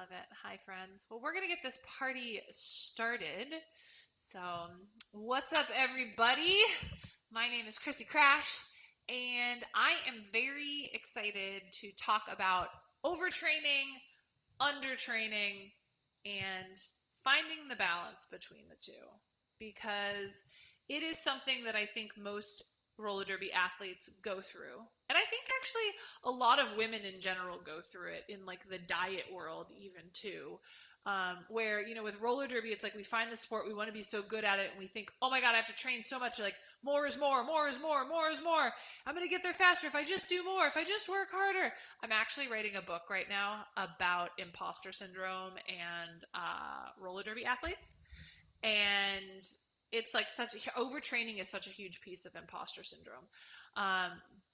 Love it. Hi, friends. Well, we're going to get this party started. So, what's up, everybody? My name is Chrissy Crash, and I am very excited to talk about overtraining, undertraining, and finding the balance between the two because it is something that I think most roller derby athletes go through. And I think actually a lot of women in general go through it in like the diet world, even too. Where, with roller derby, it's like we find the sport, we want to be so good at it, and we think, oh my God, I have to train so much. Like, more is more, more is more, more is more. I'm going to get there faster if I just do more, if I just work harder. I'm actually writing a book right now about imposter syndrome and roller derby athletes. And it's like overtraining is such a huge piece of imposter syndrome. Um,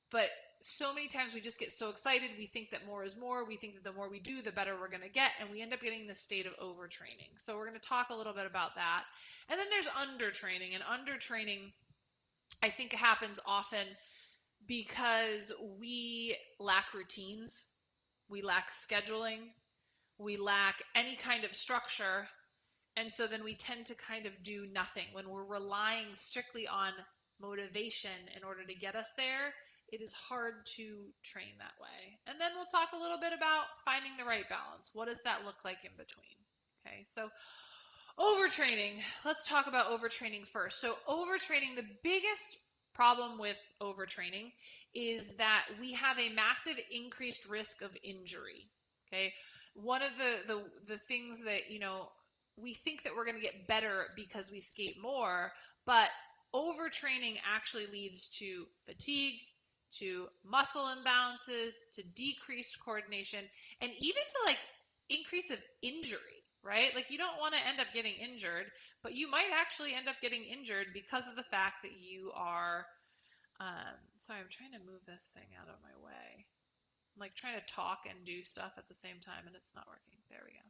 but so many times we just get so excited. We think that more is more. We think that the more we do, the better we're going to get. And we end up getting this state of overtraining. So we're going to talk a little bit about that. And then there's undertraining. And undertraining, I think, happens often because we lack routines, we lack scheduling, we lack any kind of structure. And so then we tend to kind of do nothing. When we're relying strictly on motivation in order to get us there, it is hard to train that way. And then we'll talk a little bit about finding the right balance. What does that look like in between? Okay, so overtraining. Let's talk about overtraining first. So, overtraining, the biggest problem with overtraining is that we have a massive increased risk of injury. Okay, one of the things that we think that we're going to get better because we skate more, but overtraining actually leads to fatigue, to muscle imbalances, to decreased coordination, and even to like increase of injury, right? Like you don't want to end up getting injured, but you might actually end up getting injured because of the fact that you are. Sorry, I'm trying to move this thing out of my way. I'm like trying to talk and do stuff at the same time, and it's not working. There we go.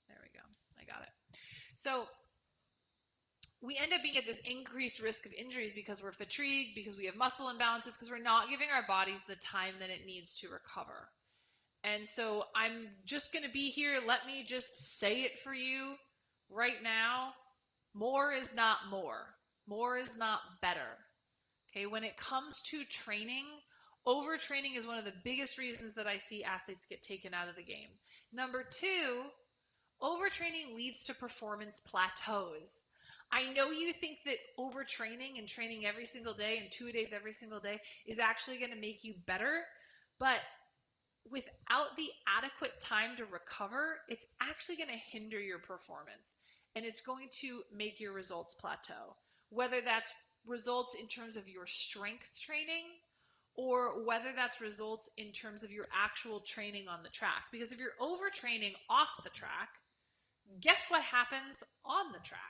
There we go. I got it. So we end up being at this increased risk of injuries because we're fatigued, because we have muscle imbalances, because we're not giving our bodies the time that it needs to recover. And so I'm just going to be here. Let me just say it for you right now. More is not more. More is not better. Okay, when it comes to training, overtraining is one of the biggest reasons that I see athletes get taken out of the game. Number two, overtraining leads to performance plateaus. I know you think that overtraining and training every single day and 2 days every single day is actually going to make you better, but without the adequate time to recover, it's actually going to hinder your performance and it's going to make your results plateau. Whether that's results in terms of your strength training or whether that's results in terms of your actual training on the track. Because if you're overtraining off the track, guess what happens on the track?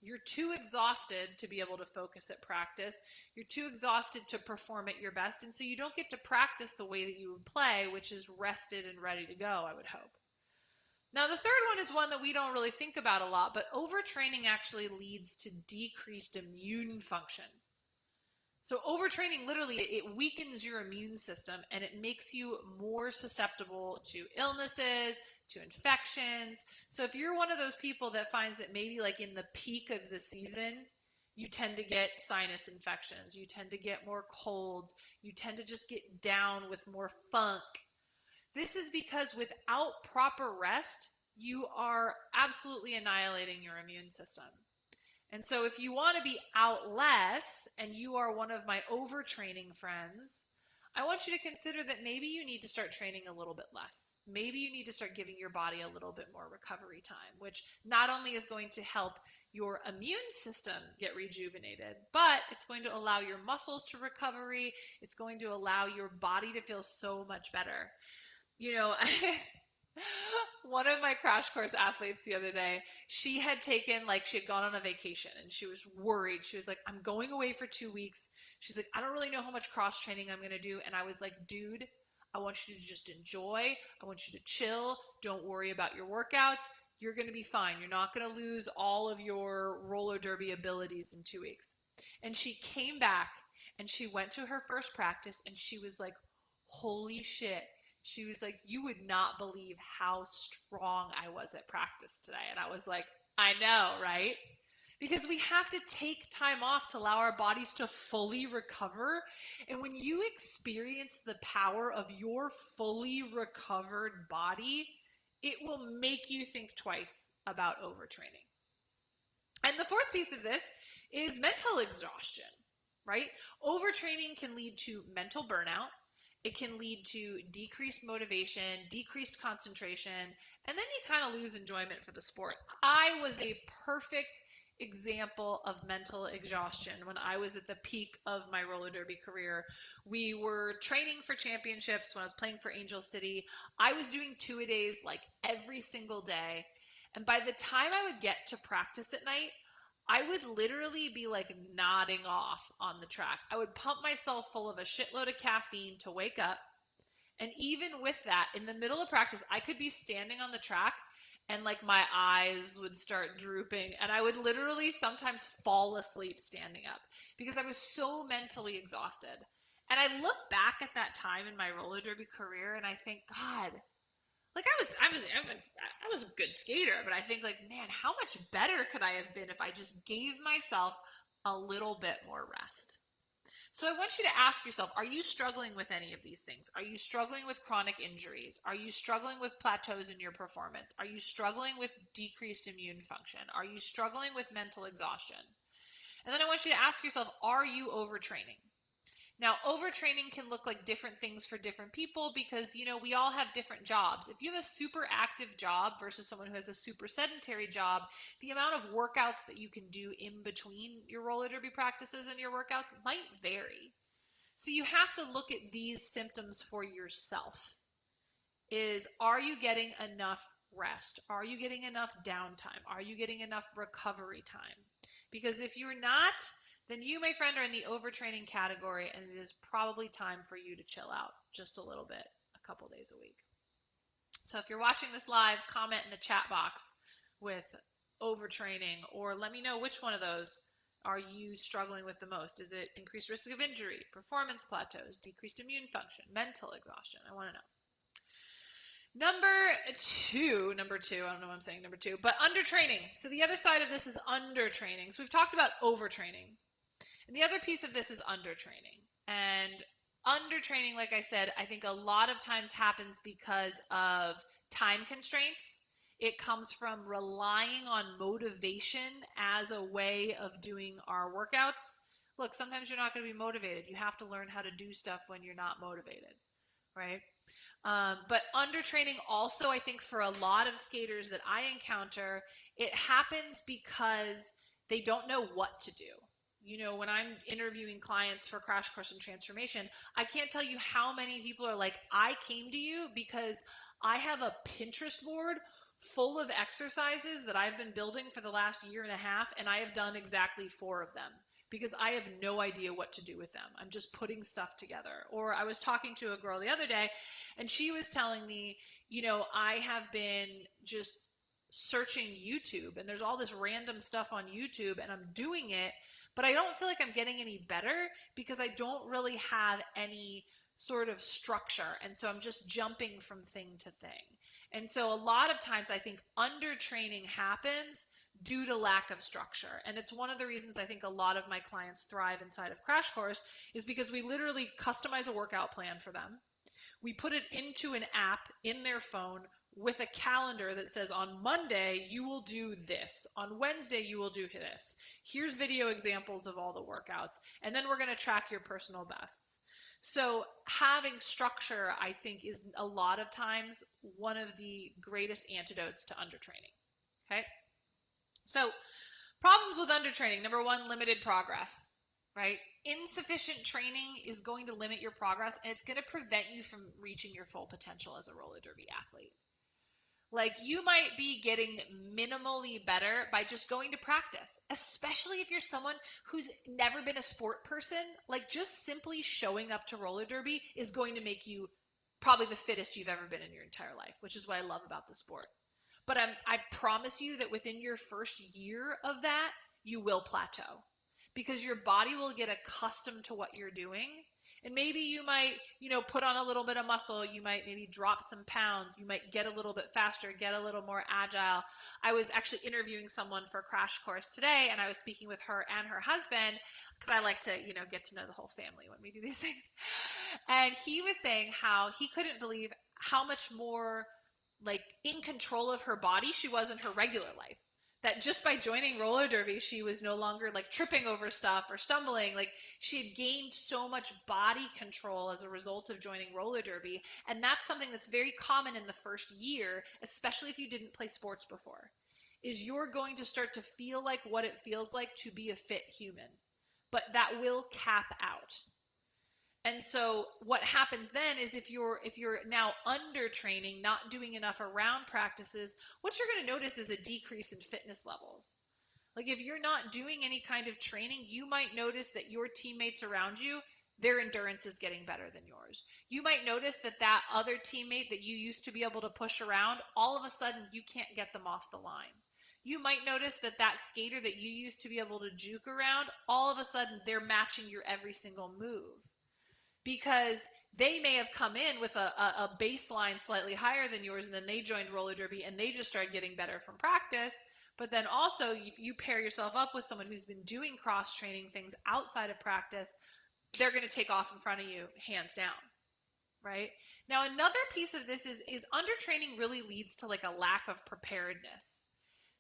You're too exhausted to be able to focus at practice. You're too exhausted to perform at your best. And so you don't get to practice the way that you would play, which is rested and ready to go, I would hope. Now, the third one is one that we don't really think about a lot, but overtraining actually leads to decreased immune function. So overtraining, literally, it weakens your immune system and it makes you more susceptible to illnesses, to infections. So if you're one of those people that finds that maybe like in the peak of the season, you tend to get sinus infections, you tend to get more colds, you tend to just get down with more funk. This is because without proper rest, you are absolutely annihilating your immune system. And so if you want to be out less and you are one of my overtraining friends, I want you to consider that maybe you need to start training a little bit less. Maybe you need to start giving your body a little bit more recovery time, which not only is going to help your immune system get rejuvenated, but it's going to allow your muscles to recovery. It's going to allow your body to feel so much better. You know, one of my crash course athletes the other day, she had gone on a vacation and she was worried. She was like, I'm going away for 2 weeks. She's like, I don't really know how much cross training I'm going to do. And I was like, dude, I want you to just enjoy. I want you to chill. Don't worry about your workouts. You're going to be fine. You're not going to lose all of your roller derby abilities in 2 weeks. And she came back and she went to her first practice and she was like, holy shit. She was like, you would not believe how strong I was at practice today. And I was like, I know, right? Because we have to take time off to allow our bodies to fully recover. And when you experience the power of your fully recovered body, it will make you think twice about overtraining. And the fourth piece of this is mental exhaustion, right? Overtraining can lead to mental burnout. It can lead to decreased motivation, decreased concentration, and then you kind of lose enjoyment for the sport. I was a perfect example of mental exhaustion when I was at the peak of my roller derby career. We were training for championships when I was playing for Angel City. I was doing two-a-days like every single day. And by the time I would get to practice at night, I would literally be like nodding off on the track. I would pump myself full of a shitload of caffeine to wake up. And even with that, in the middle of practice, I could be standing on the track and like my eyes would start drooping. And I would literally sometimes fall asleep standing up because I was so mentally exhausted. And I look back at that time in my roller derby career and I think, God, like I was a good skater, but I think like, man, how much better could I have been if I just gave myself a little bit more rest? So I want you to ask yourself, are you struggling with any of these things? Are you struggling with chronic injuries? Are you struggling with plateaus in your performance? Are you struggling with decreased immune function? Are you struggling with mental exhaustion? And then I want you to ask yourself, are you overtraining? Now, overtraining can look like different things for different people because, you know, we all have different jobs. If you have a super active job versus someone who has a super sedentary job, the amount of workouts that you can do in between your roller derby practices and your workouts might vary. So you have to look at these symptoms for yourself. Are you getting enough rest? Are you getting enough downtime? Are you getting enough recovery time? Because if you're not, then you, my friend, are in the overtraining category, and it is probably time for you to chill out just a little bit, a couple days a week. So if you're watching this live, comment in the chat box with overtraining, or let me know which one of those are you struggling with the most. Is it increased risk of injury, performance plateaus, decreased immune function, mental exhaustion? I want to know. Number two, I don't know what I'm saying, number two, but undertraining. So the other side of this is undertraining. So we've talked about overtraining. And the other piece of this is undertraining. And undertraining, like I said, I think a lot of times happens because of time constraints. It comes from relying on motivation as a way of doing our workouts. Look, sometimes you're not going to be motivated. You have to learn how to do stuff when you're not motivated, right? But undertraining also, I think for a lot of skaters that I encounter, it happens because they don't know what to do. You know, when I'm interviewing clients for Crash Course and Transformation, I can't tell you how many people are like, I came to you because I have a Pinterest board full of exercises that I've been building for the last year and a half, and I have done exactly 4 of them because I have no idea what to do with them. I'm just putting stuff together. Or I was talking to a girl the other day, and she was telling me, you know, I have been just searching YouTube, and there's all this random stuff on YouTube, and I'm doing it, but I don't feel like I'm getting any better because I don't really have any sort of structure. And so I'm just jumping from thing to thing. And so a lot of times I think undertraining happens due to lack of structure. And it's one of the reasons I think a lot of my clients thrive inside of Crash Course is because we literally customize a workout plan for them. We put it into an app in their phone with a calendar that says on Monday, you will do this. On Wednesday, you will do this. Here's video examples of all the workouts. And then we're going to track your personal bests. So having structure, I think, is a lot of times one of the greatest antidotes to undertraining. Okay? So problems with undertraining. Number one, limited progress. Right? Insufficient training is going to limit your progress, and it's going to prevent you from reaching your full potential as a roller derby athlete. Like, you might be getting minimally better by just going to practice, especially if you're someone who's never been a sport person. Like, just simply showing up to roller derby is going to make you probably the fittest you've ever been in your entire life, which is what I love about the sport. But I promise you that within your first year of that, you will plateau because your body will get accustomed to what you're doing. And maybe you might, put on a little bit of muscle. You might maybe drop some pounds. You might get a little bit faster, get a little more agile. I was actually interviewing someone for Crash Course today, and I was speaking with her and her husband because I like to, get to know the whole family when we do these things. And he was saying how he couldn't believe how much more like in control of her body she was in her regular life. That just by joining roller derby, she was no longer like tripping over stuff or stumbling. Like she had gained so much body control as a result of joining roller derby. And that's something that's very common in the first year, especially if you didn't play sports before, is you're going to start to feel like what it feels like to be a fit human. But that will cap out. And so what happens then is if you're now under training, not doing enough around practices, what you're going to notice is a decrease in fitness levels. Like if you're not doing any kind of training, you might notice that your teammates around you, their endurance is getting better than yours. You might notice that that other teammate that you used to be able to push around, all of a sudden you can't get them off the line. You might notice that that skater that you used to be able to juke around, all of a sudden they're matching your every single move. Because they may have come in with a baseline slightly higher than yours, and then they joined roller derby and they just started getting better from practice. But then also, if you pair yourself up with someone who's been doing cross training things outside of practice, they're going to take off in front of you hands down. Right? Now, another piece of this is undertraining really leads to like a lack of preparedness.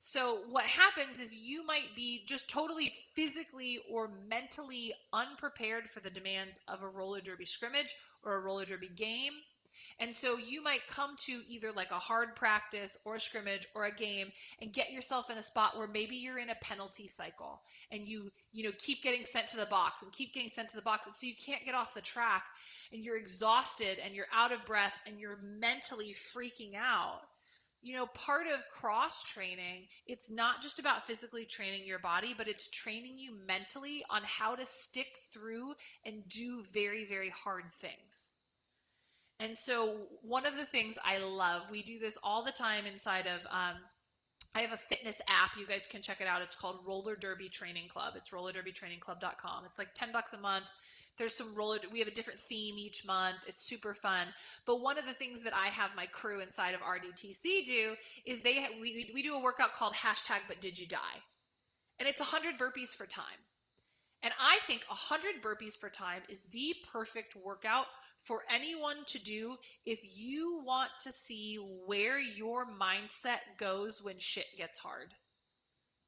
So what happens is you might be just totally physically or mentally unprepared for the demands of a roller derby scrimmage or a roller derby game. And so you might come to either like a hard practice or a scrimmage or a game and get yourself in a spot where maybe you're in a penalty cycle and you keep getting sent to the box and keep getting sent to the box. And so you can't get off the track and you're exhausted and you're out of breath and you're mentally freaking out. Part of cross training, it's not just about physically training your body, but it's training you mentally on how to stick through and do very, very hard things. And so one of the things I love, we do this all the time inside of, I have a fitness app. You guys can check it out. It's called Roller Derby Training Club. It's rollerderbytrainingclub.com. It's like $10 a month. There's we have a different theme each month. It's super fun. But one of the things that I have my crew inside of RDTC do is we do a workout called #ButDidYouDie. And it's 100 burpees for time. And I think 100 burpees for time is the perfect workout for anyone to do if you want to see where your mindset goes when shit gets hard.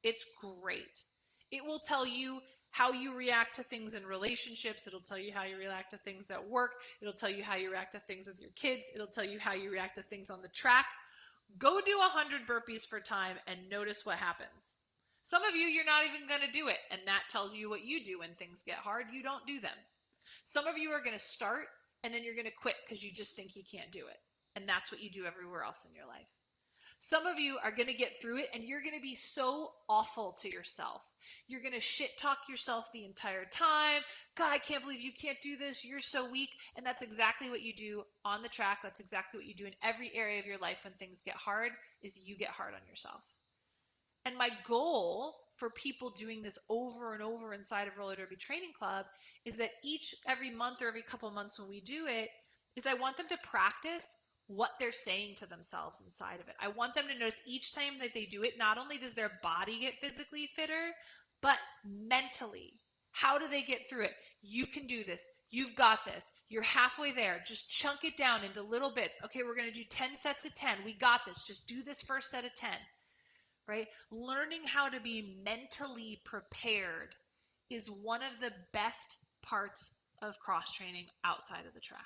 It's great. It will tell you how you react to things in relationships. It'll tell you how you react to things at work. It'll tell you how you react to things with your kids. It'll tell you how you react to things on the track. Go do 100 burpees for time and notice what happens. Some of you, you're not even going to do it, and that tells you what you do when things get hard. You don't do them. Some of you are going to start, and then you're going to quit because you just think you can't do it, and that's what you do everywhere else in your life. Some of you are going to get through it and you're going to be so awful to yourself. You're going to shit talk yourself the entire time. God, I can't believe you can't do this. You're so weak. And that's exactly what you do on the track. That's exactly what you do in every area of your life when things get hard, is you get hard on yourself. And my goal for people doing this over and over inside of Roller Derby Training Club is that every month or every couple months when we do it, is I want them to practice what they're saying to themselves inside of it. I want them to notice each time that they do it, not only does their body get physically fitter, but mentally. How do they get through it? You can do this. You've got this. You're halfway there. Just chunk it down into little bits. Okay, we're going to do 10 sets of 10. We got this. Just do this first set of 10. Right? Learning how to be mentally prepared is one of the best parts of cross training outside of the track.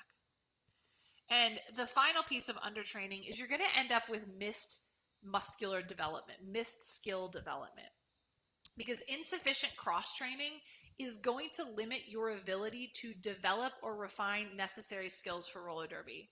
And the final piece of undertraining is you're going to end up with missed muscular development, missed skill development. Because insufficient cross training is going to limit your ability to develop or refine necessary skills for roller derby.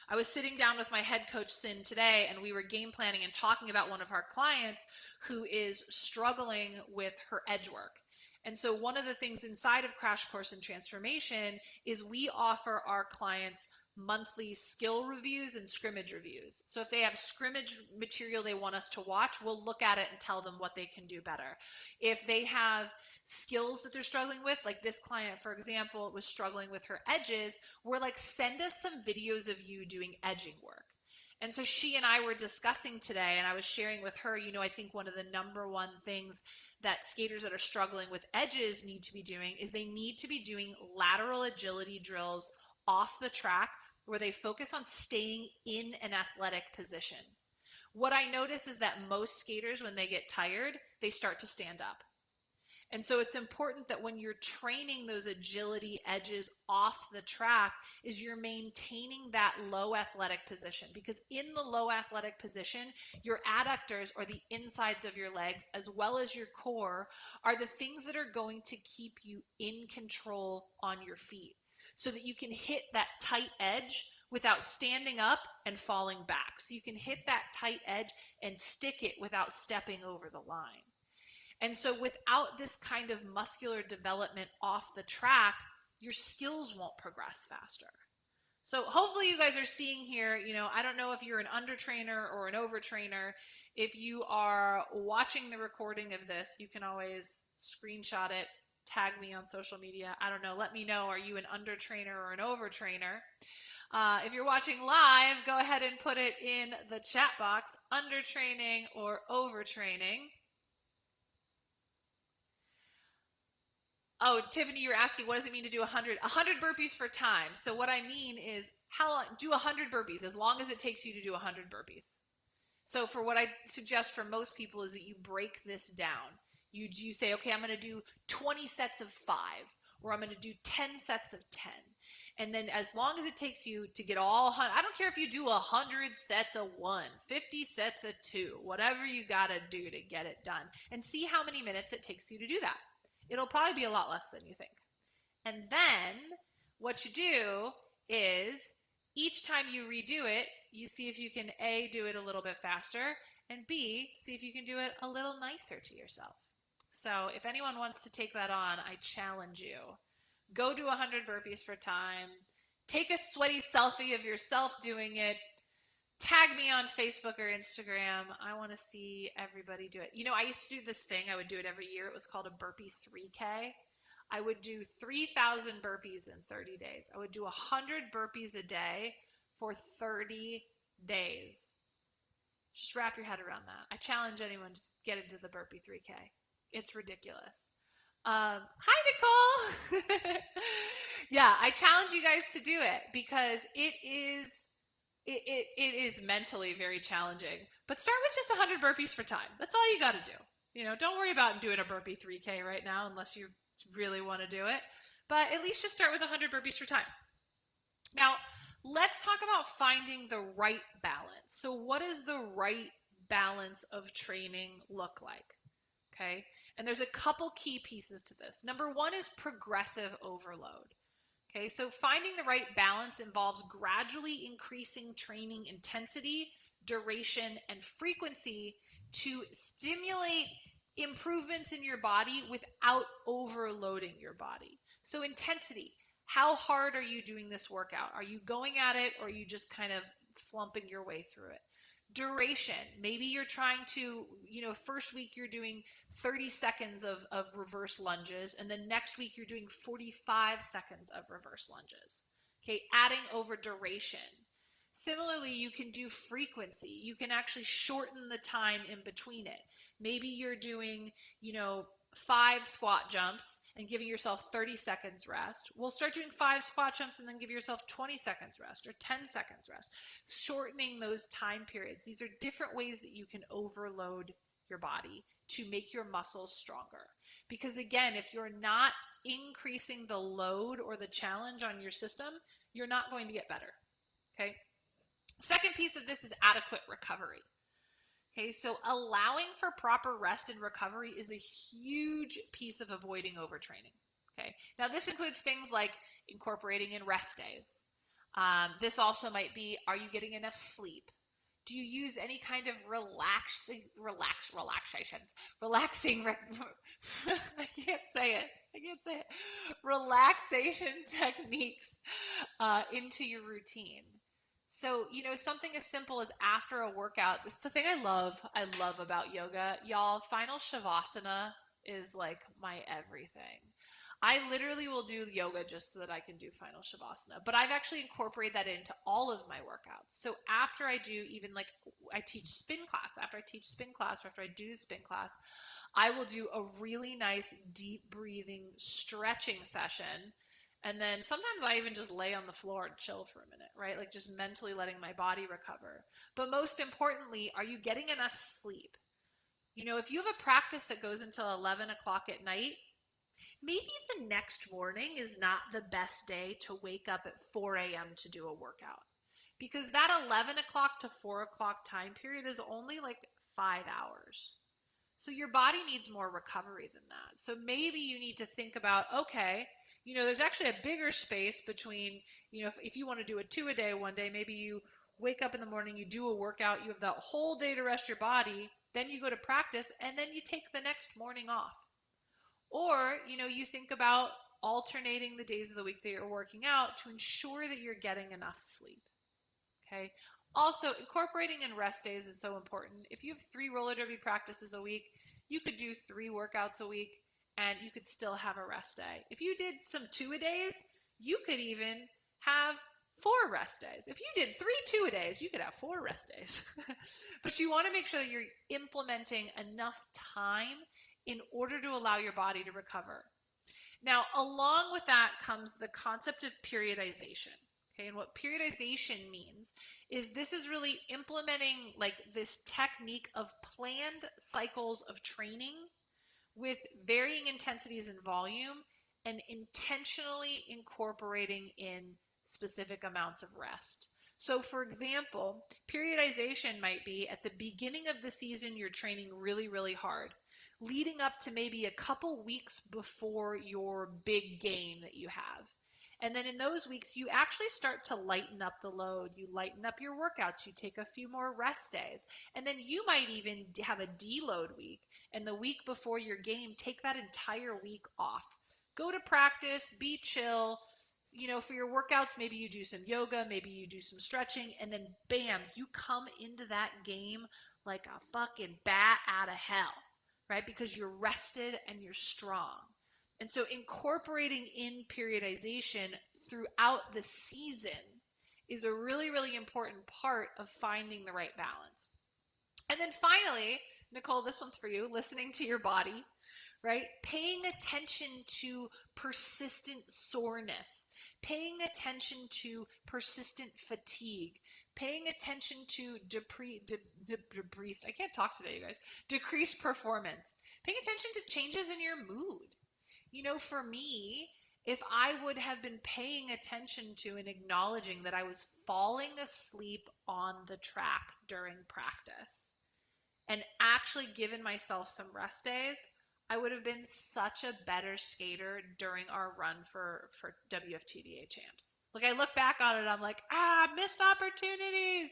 I was sitting down with my head coach, Sin, today, and we were game planning and talking about one of our clients who is struggling with her edge work. And so one of the things inside of Crash Course and Transformation is we offer our clients monthly skill reviews and scrimmage reviews. So if they have scrimmage material they want us to watch, we'll look at it and tell them what they can do better. If they have skills that they're struggling with, like this client, for example, was struggling with her edges, we're like, send us some videos of you doing edging work. And so she and I were discussing today, and I was sharing with her, I think one of the number one things that skaters that are struggling with edges need to be doing is they need to be doing lateral agility drills off the track where they focus on staying in an athletic position. What I notice is that most skaters, when they get tired, they start to stand up. And so it's important that when you're training those agility edges off the track is you're maintaining that low athletic position, because in the low athletic position, your adductors, or the insides of your legs, as well as your core, are the things that are going to keep you in control on your feet so that you can hit that tight edge without standing up and falling back. So you can hit that tight edge and stick it without stepping over the line. And so without this kind of muscular development off the track, your skills won't progress faster. So hopefully you guys are seeing here, I don't know if you're an undertrainer or an overtrainer. If you are watching the recording of this, you can always screenshot it, tag me on social media. I don't know. Let me know, are you an undertrainer or an overtrainer? If you're watching live, go ahead and put it in the chat box, undertraining or overtraining. Oh, Tiffany, you're asking, what does it mean to do 100 burpees for time? So what I mean is, how long, do 100 burpees as long as it takes you to do 100 burpees. So for what I suggest for most people is that you break this down. You say, okay, I'm going to do 20 sets of 5, or I'm going to do 10 sets of 10. And then as long as it takes you to get all, I don't care if you do 100 sets of 1, 50 sets of 2, whatever you got to do to get it done, and see how many minutes it takes you to do that. It'll probably be a lot less than you think. And then what you do is each time you redo it, you see if you can A, do it a little bit faster, and B, see if you can do it a little nicer to yourself. So if anyone wants to take that on, I challenge you. Go do 100 burpees for time. Take a sweaty selfie of yourself doing it. Tag me on Facebook or Instagram. I want to see everybody do it. I used to do this thing. I would do it every year. It was called a burpee 3K. I would do 3,000 burpees in 30 days. I would do 100 burpees a day for 30 days. Just wrap your head around that. I challenge anyone to get into the burpee 3K. It's ridiculous. Hi, Nicole. Yeah, I challenge you guys to do it because it is mentally very challenging. But start with just 100 burpees for time. That's all you got to do. Don't worry about doing a burpee 3K right now unless you really want to do it. But at least just start with 100 burpees for time. Now, let's talk about finding the right balance. So what does the right balance of training look like? Okay. And there's a couple key pieces to this. Number one is progressive overload. Okay, so finding the right balance involves gradually increasing training intensity, duration, and frequency to stimulate improvements in your body without overloading your body. So intensity, how hard are you doing this workout? Are you going at it, or are you just kind of flumping your way through it? Duration, maybe you're trying to, first week you're doing 30 seconds of reverse lunges, and then next week you're doing 45 seconds of reverse lunges. Okay, adding over duration. Similarly, you can do frequency. You can actually shorten the time in between it. Maybe you're doing, 5 squat jumps and giving yourself 30 seconds rest. We'll start doing 5 squat jumps and then give yourself 20 seconds rest or 10 seconds rest. Shortening those time periods. These are different ways that you can overload your body to make your muscles stronger. Because again, if you're not increasing the load or the challenge on your system, you're not going to get better. Okay. Second piece of this is adequate recovery. Okay, so allowing for proper rest and recovery is a huge piece of avoiding overtraining. Okay, now this includes things like incorporating in rest days. This also might be, are you getting enough sleep? Do you use any kind of relaxing relaxation techniques into your routine. So, something as simple as after a workout, this is the thing I love. I love about yoga. Y'all, final Shavasana is like my everything. I literally will do yoga just so that I can do final Shavasana, but I've actually incorporated that into all of my workouts. So after I do, even like I teach spin class, after I teach spin class, or after I do spin class, I will do a really nice deep breathing stretching session. And then sometimes I even just lay on the floor and chill for a minute, right? Like just mentally letting my body recover. But most importantly, are you getting enough sleep? If you have a practice that goes until 11 o'clock at night, maybe the next morning is not the best day to wake up at 4 a.m. to do a workout. Because that 11 o'clock to 4 o'clock time period is only like 5 hours. So your body needs more recovery than that. So maybe you need to think about, okay, there's actually a bigger space between, if you want to do a 2 a day one day, maybe you wake up in the morning, you do a workout, you have that whole day to rest your body, then you go to practice, and then you take the next morning off. Or, you think about alternating the days of the week that you're working out to ensure that you're getting enough sleep. Okay. Also, incorporating in rest days is so important. If you have 3 roller derby practices a week, you could do 3 workouts a week and you could still have a rest day. If you did some 2-a-days, you could even have 4 rest days. If you did 3 2-a-days, you could have 4 rest days. But you want to make sure that you're implementing enough time in order to allow your body to recover. Now, along with that comes the concept of periodization. Okay, and what periodization means is this is really implementing like this technique of planned cycles of training with varying intensities and volume and intentionally incorporating in specific amounts of rest. So for example, periodization might be at the beginning of the season, you're training really, really hard, leading up to maybe a couple weeks before your big game that you have. And then in those weeks, you actually start to lighten up the load. You lighten up your workouts. You take a few more rest days. And then you might even have a deload week. And the week before your game, take that entire week off. Go to practice, be chill. For your workouts, maybe you do some yoga, maybe you do some stretching, and then bam, you come into that game like a fucking bat out of hell, right? Because you're rested and you're strong. And so incorporating in periodization throughout the season is a really, really important part of finding the right balance. And then finally, Nicole, this one's for you, listening to your body, right? Paying attention to persistent soreness, paying attention to persistent fatigue, paying attention to I can't talk today, you guys, decreased performance, paying attention to changes in your mood. For me, if I would have been paying attention to and acknowledging that I was falling asleep on the track during practice and actually given myself some rest days, I would have been such a better skater during our run for WFTDA champs. Like I look back on it, I'm like, missed opportunities.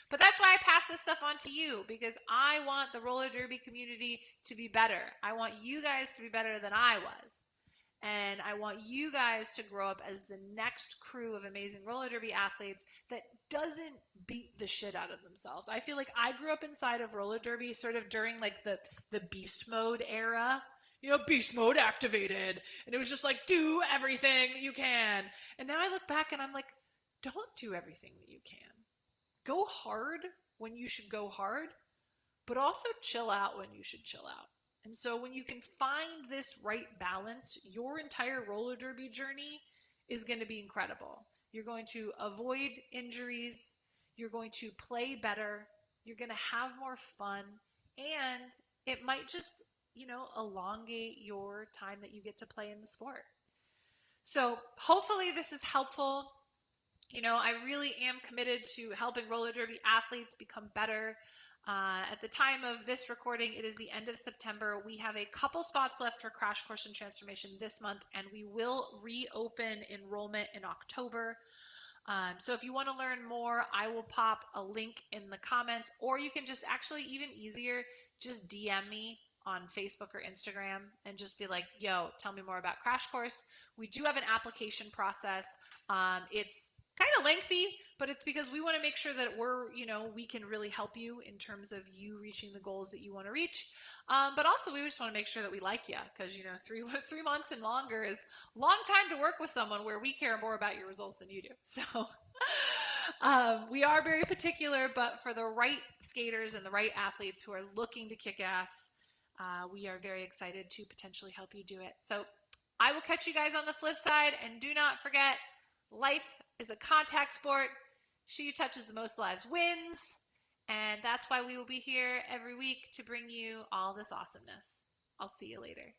But that's why I pass this stuff on to you, because I want the roller derby community to be better. I want you guys to be better than I was. And I want you guys to grow up as the next crew of amazing roller derby athletes that doesn't beat the shit out of themselves. I feel like I grew up inside of roller derby sort of during like the beast mode era. Beast mode activated. And it was just like, do everything you can. And now I look back and I'm like, don't do everything that you can. Go hard when you should go hard, but also chill out when you should chill out. And so when you can find this right balance, your entire roller derby journey is going to be incredible. You're going to avoid injuries. You're going to play better. You're going to have more fun. And it might just, elongate your time that you get to play in the sport. So hopefully this is helpful. I really am committed to helping roller derby athletes become better. At the time of this recording, it is the end of September. We have a couple spots left for Crash Course in Transformation this month, and we will reopen enrollment in October. So if you want to learn more, I will pop a link in the comments, or you can just actually, even easier, just DM me on Facebook or Instagram and just be like, yo, tell me more about Crash Course. We do have an application process. It's kind of lengthy, but it's because we want to make sure that we can really help you in terms of you reaching the goals that you want to reach. But also, we just want to make sure that we like you, because 3 months and longer is a long time to work with someone where we care more about your results than you do. So we are very particular, but for the right skaters and the right athletes who are looking to kick ass, we are very excited to potentially help you do it. So I will catch you guys on the flip side, and do not forget, life is a contact sport. She who touches the most lives wins. And that's why we will be here every week to bring you all this awesomeness. I'll see you later.